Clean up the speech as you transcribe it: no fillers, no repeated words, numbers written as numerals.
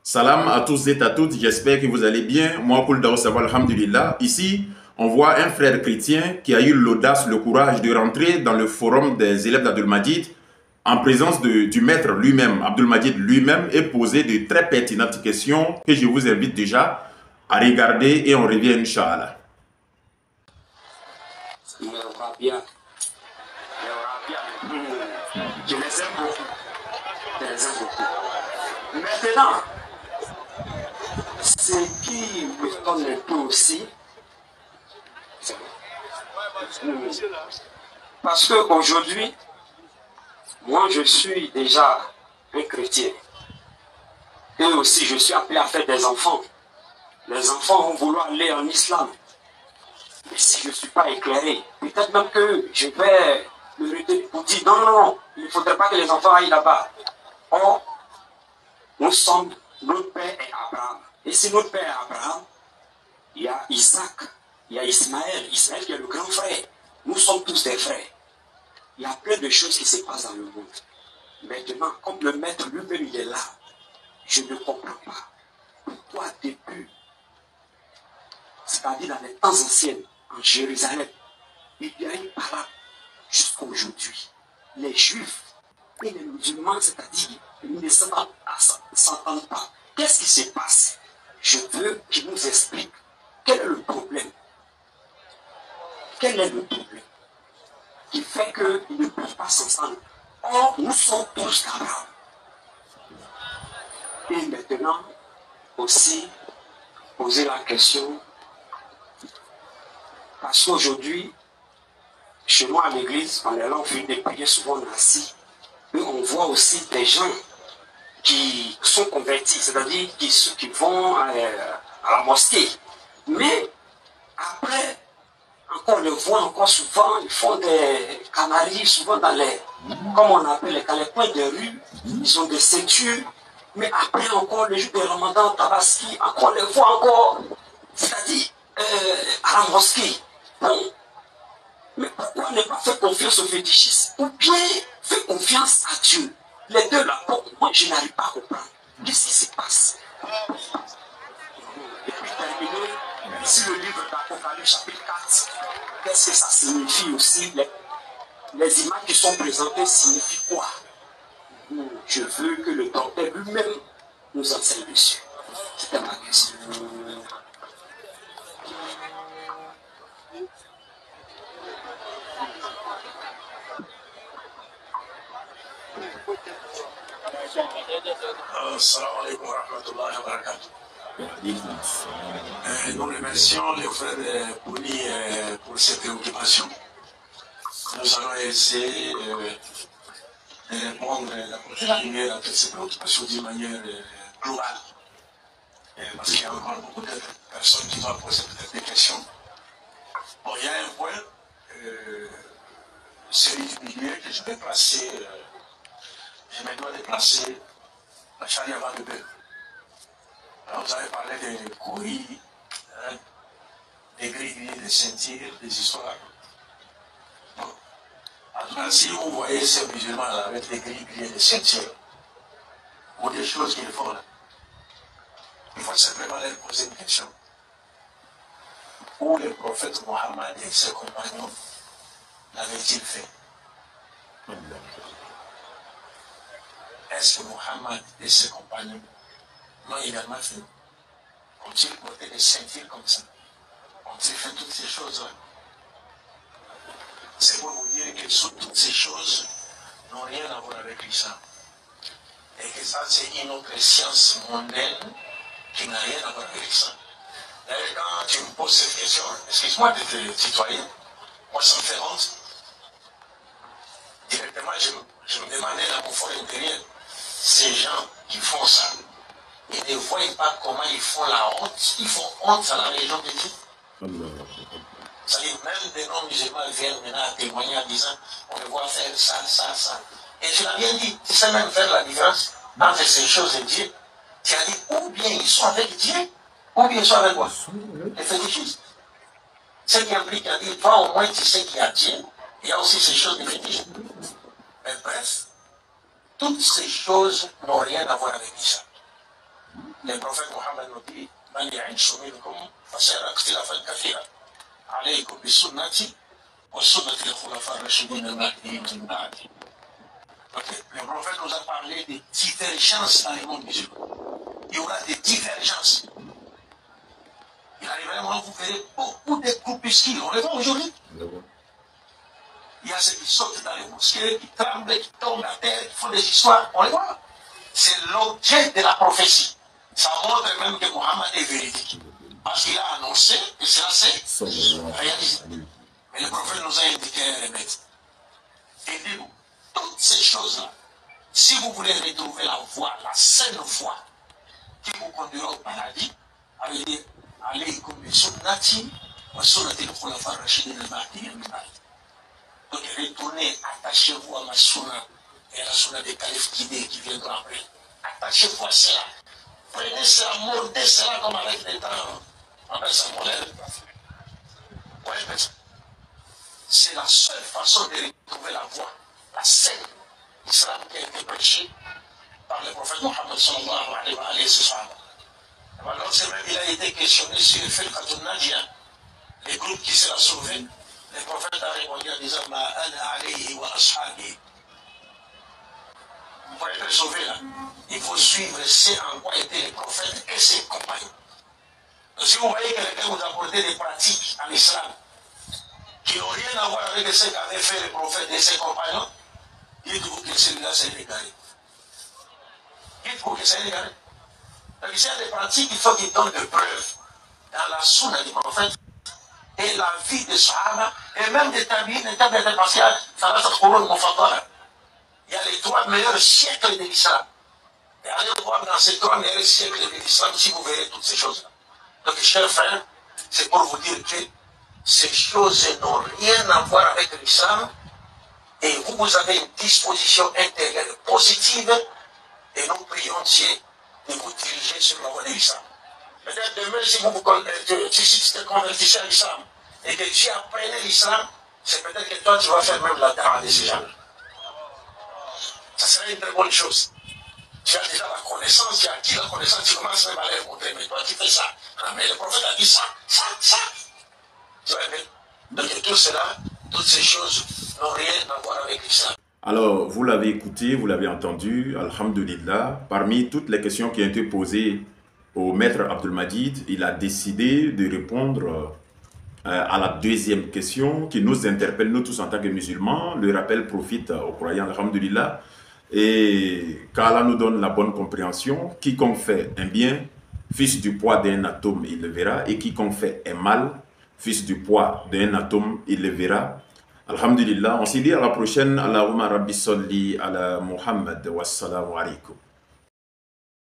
Salam à tous et à toutes, j'espère que vous allez bien. Moi, Koul Daou Sava, alhamdulillah. Ici, on voit un frère chrétien qui a eu l'audace, le courage de rentrer dans le forum des élèves d'Abdul-Majid en présence du maître lui-même, Abdul-Majid lui-même, et poser de très pertinentes questions que je vous invite déjà à regarder et on revient, Inch'Allah. Il aura bien. Il aura bien. Je les aime beaucoup. Je les aime beaucoup. Maintenant, ce qui me donne un peu aussi, parce qu'aujourd'hui, moi je suis déjà un chrétien. Et aussi je suis appelé à faire des enfants. Les enfants vont vouloir aller en islam. Mais si je ne suis pas éclairé, peut-être même que je vais me retenir pour dire non, non, non, il ne faudrait pas que les enfants aillent là-bas. Or, nous sommes, notre père est Abraham. Et si notre père est Abraham, il y a Isaac, il y a Ismaël, Ismaël qui est le grand frère. Nous sommes tous des frères. Il y a plein de choses qui se passent dans le monde. Maintenant, comme le maître lui-même il est là, je ne comprends pas pourquoi depuis, c'est-à-dire dans les temps anciens, en Jérusalem, il y a une parade jusqu'à aujourd'hui. Les Juifs et les musulmans, c'est-à-dire, ils ne s'entendent pas. Qu'est-ce qui se passe? Je veux qu'ils nous expliquent quel est le problème. Quel est le problème qui fait qu'ils ne peuvent pas s'entendre? Or, nous sommes tous d'Abraham. Et maintenant, aussi, poser la question, parce qu'aujourd'hui, chez moi à l'église, on est là, on fait des prières, souvent on est assis, et on voit aussi des gens qui sont convertis, c'est-à-dire qui vont à la mosquée. Mais après, encore on le voit encore souvent, ils font des canaries, souvent dans les, comme on appelle les coins de rue, ils ont des ceintures. Mais après encore, le jour de Ramadan, Tabaski, encore on les voit encore, c'est-à-dire à la mosquée. Bon, mais pourquoi ne pas faire confiance au fétichisme ou bien faire confiance à Dieu? Les deux là, bon, moi je n'arrive pas à comprendre. Qu'est-ce qui se passe? Et puis terminer, si le livre d'Apocalypse chapitre 4, qu'est-ce que ça signifie aussi? Les images qui sont présentées signifient quoi? Je veux que le docteur lui-même nous enseigne dessus. C'était ma question. Assalamu alaikum wa rahmatullahi wa barakatuh. Nous remercions les frères Pouli pour cette préoccupation. Nous allons essayer de répondre la lumière à toutes ces préoccupations d'une manière globale. Parce qu'il y a encore beaucoup de personnes qui doivent poser peut-être des questions. Bon, il y a un point, celui du milieu que je vais placer, je me dois de placer la charrie avant le bœuf. Alors vous avez parlé de courir, hein, des grilles, des ceintures, des histoires. Bon. En tout cas, si vous voyez ces musulmans là, avec des grilles, des ceintures, ou des choses qu'ils font là, il faut simplement leur poser une question. Où le prophète Mohammed et ses compagnons l'avaient-ils fait? Est-ce que Mohammed et ses compagnons l'ont également fait? Ont-ils porté des ceintures comme ça? Ont-ils fait toutes ces choses-là? C'est pour vous dire que toutes ces choses n'ont rien à voir avec l'islam. Et que ça, c'est une autre science mondaine qui n'a rien à voir avec l'islam. D'ailleurs, quand tu me poses cette question, excuse-moi de te tutoyer, moi ça me fait honte. Directement, je me demandais dans mon fond intérieur, ces gens qui font ça, ils ne voient pas comment ils font la honte, ils font honte à la religion de Dieu. C'est-à-dire, même des non-musulmans viennent maintenant à témoigner en disant, on le voit faire ça, ça, ça. Et tu l'as bien dit, tu sais même faire la différence entre ces choses et Dieu. Tu as dit, ou bien ils sont avec Dieu, ou bien ils sont avec quoi? Les fétichistes. Ce qui implique à dire, toi au moins tu sais qu'il y a Dieu, il y a aussi ces choses de fétichisme. Mais bref, toutes ces choses n'ont rien à voir avec l'islam. le prophète Mohammed nous dit Man ya'ishu minkum fasayara ikhtilafan kathira alaykum bi sunnati wa sunnati al-khulafa ar-rashidin al-mahdiyyin min ba'di. Le prophète nous a parlé des divergences dans les mondes musulmans. Il y aura des divergences. Il arrivera, vous verrez beaucoup de groupuscules. On les voit aujourd'hui. Il y a ceux qui sautent dans les mosquées, qui tremblent, qui tombent à terre, qui font des histoires. On les voit. C'est l'objet de la prophétie. Ça montre même que Mohammed est véridique. Parce qu'il a annoncé que cela s'est réalisé. Mais le prophète nous a indiqué un remède. Aidez-nous. Toutes ces choses-là, si vous voulez retrouver la voie, la saine voie, qui vous conduira au paradis, allez dire alaykum bi sunnati wa sunnati al-khulafa ar-rashidin al-mahdiyyin min ba'di. Donc retournez, attachez-vous à ma sunna et à la sunna des califes guidés qui viendront après. Attachez-vous à cela. Prenez cela, mordez cela comme avec des dents. On appelle ça molaire. C'est la seule façon de retrouver la voie, la scène islam qui a été prêchée par le prophète Mohammed sallallahu alayhi wa sallam. Alors c'est même il a été questionné sur le fait que les groupes qui se la sauvé, le prophète a répondu en disant Ma ana alayhi wa ashabi. Pour être sauvé là, il faut suivre ce en quoi étaient les prophètes et ses compagnons. Donc si vous voyez quelqu'un vous apporter des pratiques en islam qui n'ont rien à voir avec ce qu'avaient fait les prophètes et ses compagnons, dites-vous que celui-là s'est égaré. Dites-vous que c'est égaré. Donc il y a des pratiques, il faut qu'ils donnent des preuves dans la sunna du prophète et la vie des sahaba et même des tabi'in, des tabi'in parce qu'il y a il y a les 3 meilleurs siècles de l'islam. Et allez voir dans ces 3 meilleurs siècles de l'islam si vous verrez toutes ces choses-là. Donc chers frères, c'est pour vous dire que ces choses n'ont rien à voir avec l'islam et vous avez une disposition intérieure positive et nous prions Dieu de vous diriger sur la voie de l'islam. Peut-être demain, si vous te convertissez à l'islam et que tu apprenais l'islam, c'est peut-être que toi tu vas faire même la dara de ces gens. Ça serait une très bonne chose. Tu as déjà la connaissance, tu as acquis la connaissance, tu commences même à les montrer, mais toi tu fais ça. Ah, mais le prophète a dit ça. Tu vois bien. Donc tout cela, toutes ces choses n'ont rien à voir avec l'islam. Alors, vous l'avez écouté, vous l'avez entendu, alhamdulillah. Parmi toutes les questions qui ont été posées au maître Abdelmadid, il a décidé de répondre à la deuxième question qui nous interpelle, nous tous en tant que musulmans. Le rappel profite aux croyants, alhamdulillah. Et qu'Allah nous donne la bonne compréhension, quiconque fait un bien, fils du poids d'un atome, il le verra. Et quiconque fait un mal, fils du poids d'un atome, il le verra. Alhamdulillah, on se dit à la prochaine. Allahumma rabbi salli ala Muhammad wa salamu alaikum.